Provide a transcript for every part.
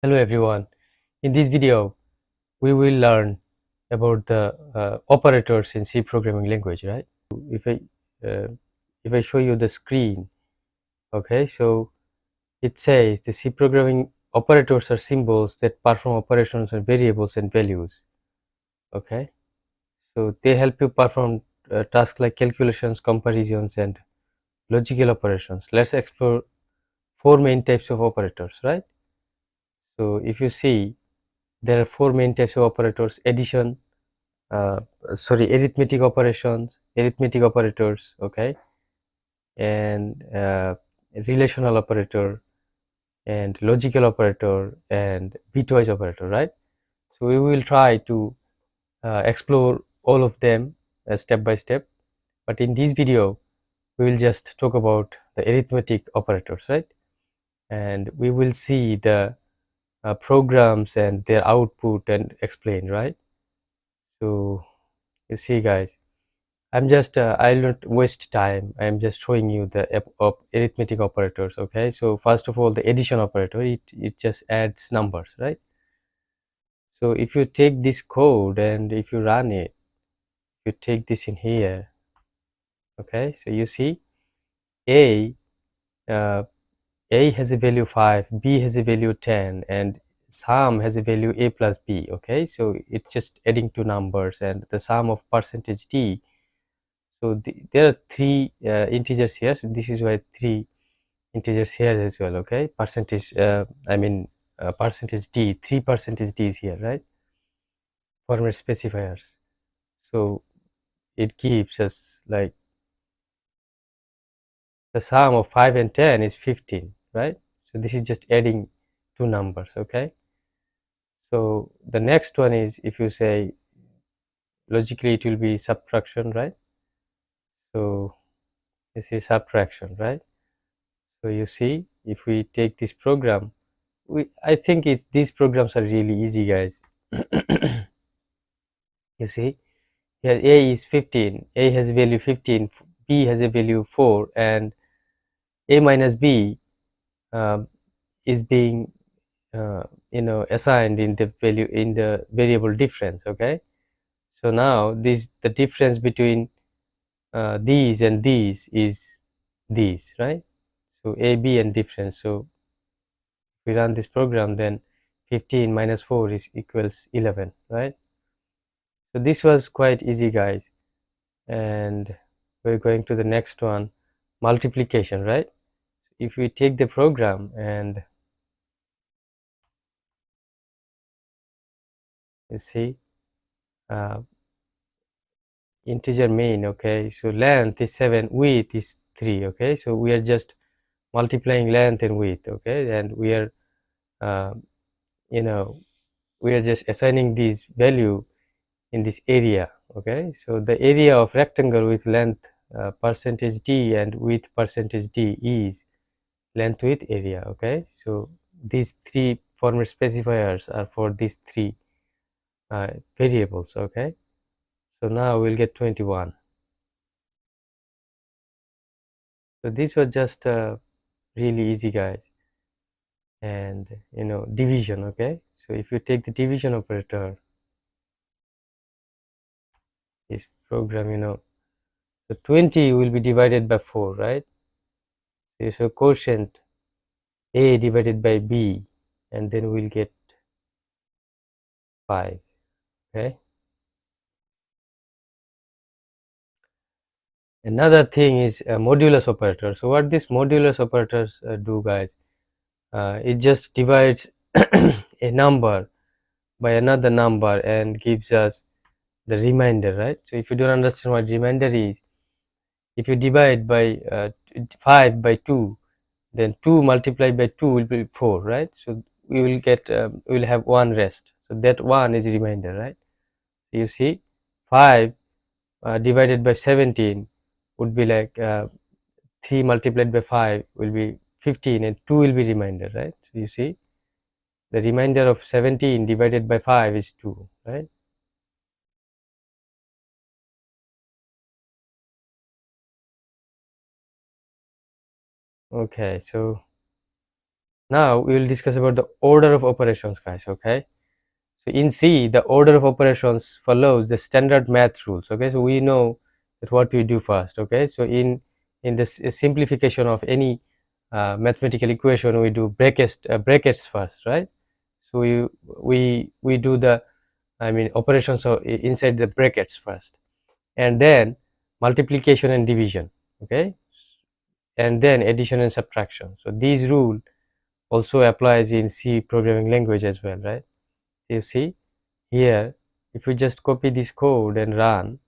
Hello everyone. In this video, we will learn about the operators in C programming language, right? If I uh, if I show you the screen, okay, so it says the C programming operators are symbols that perform operations on variables and values. Okay, so they help you perform tasks like calculations, comparisons, and logical operations. Let's explore four main types of operators, right? So if you see, there are four main types of operators: addition, uh, arithmetic operators, okay, and relational operator, and logical operator, and bitwise operator, right? So we will try to explore all of them step by step, but in this video we will just talk about the arithmetic operators, right? And we will see the programs and their output and explain, right? So you see guys, I'll not waste time. I'm just showing you the arithmetic operators, okay? So first of all, the addition operator, it just adds numbers, right? So if you take this code and if you run it, you take this in here, okay? So you see A, uh, A has a value 5, B has a value 10, and sum has a value A plus B, okay? So it's just adding two numbers, and the sum of percentage D. So there are three integers here, so this is why three integers here as well, okay? Percentage, percentage D, 3% D is here, right? Format specifiers. So it gives us like the sum of 5 and 10 is 15, right? So this is just adding two numbers, okay? So the next one is, if you say logically, it will be subtraction, right? So this is subtraction, right? So you see, if we take this program, I think these programs are really easy, guys. You see, here A is 15, A has value 15, B has a value 4, and A minus B um, is being assigned in the value in the variable difference, okay? So now the difference between these and these is these, right? So A, B and difference. So if we run this program, then 15 minus 4 is equals 11, right? So this was quite easy, guys. And we're going to the next one, multiplication, right? If we take the program and you see uh, integer main, okay, so length is 7, width is 3, okay, so we are just multiplying length and width, okay, and we are uh, you know we are just assigning this value in this area, okay. So the area of rectangle with length percentage d and width percentage d is length width area, okay. So these three format specifiers are for these three variables, okay. So now we'll get 21. So this was just really easy, guys. And division, okay. So if you take the division operator, this program, so 20 will be divided by 4, right? So quotient A divided by B, and then we'll get 5, okay. Another thing is a modulus operator. So what these modulus operators do, guys, it just divides a number by another number and gives us the remainder, right? So if you don't understand what remainder is, if you divide by 5 by 2, then 2 multiplied by 2 will be 4, right? So we will get we will have one rest, so that one is remainder, right? So you see, 5 divided by 17 would be like 3 multiplied by 5 will be 15, and 2 will be remainder, right? So you see, the remainder of 17 divided by 5 is 2, right? Okay, so Now we will discuss about the order of operations, guys. Okay, so in C, the order of operations follows the standard math rules. Okay, so we know that what we do first. Okay, so in this simplification of any mathematical equation, we do brackets first, right? So we do the, I mean, operations inside the brackets first, and then multiplication and division. Okay, and then addition and subtraction. So these rule also applies in C programming language as well, right? You see here, if we just copy this code and run,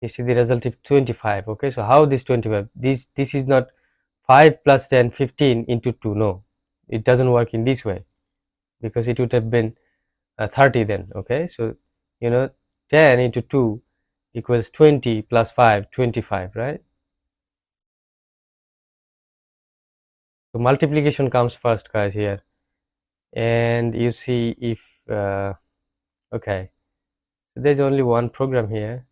you see the result is 25. Okay, so how this 25? This is not 5 plus 10 15 into 2. No, it doesn't work in this way, because it would have been 30 then. Okay, so you know 10 into 2 equals 20 plus 5 25, right? So multiplication comes first, guys, here. And you see if okay, so there's only one program here.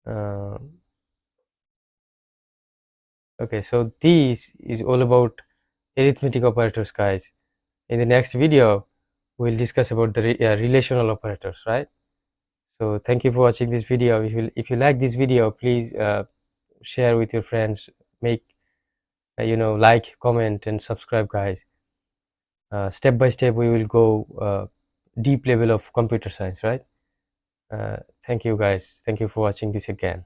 uh, okay, so this is all about arithmetic operators, guys. In the next video we'll discuss about the relational operators, right? So thank you for watching this video. If you like this video, please share with your friends, make like, comment and subscribe, guys. Step by step we will go deep level of computer science, right? Thank you, guys. Thank you for watching this again.